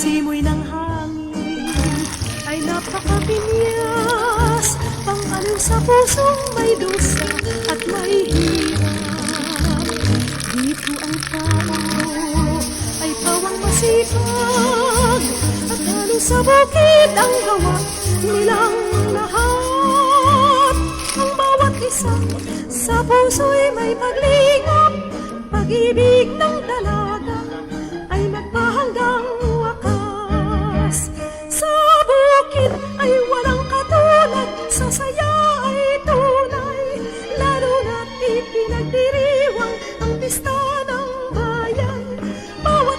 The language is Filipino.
simoy ng hangin ay napakapinyas, pang-aliw sa pusong may dusa at may hirap. Dito ang tao ay pawang masipag, at halos sa bukid ang gawa nilang lahat. Ang bawat isa sa puso'y may paglingap, pag-ibig ng dala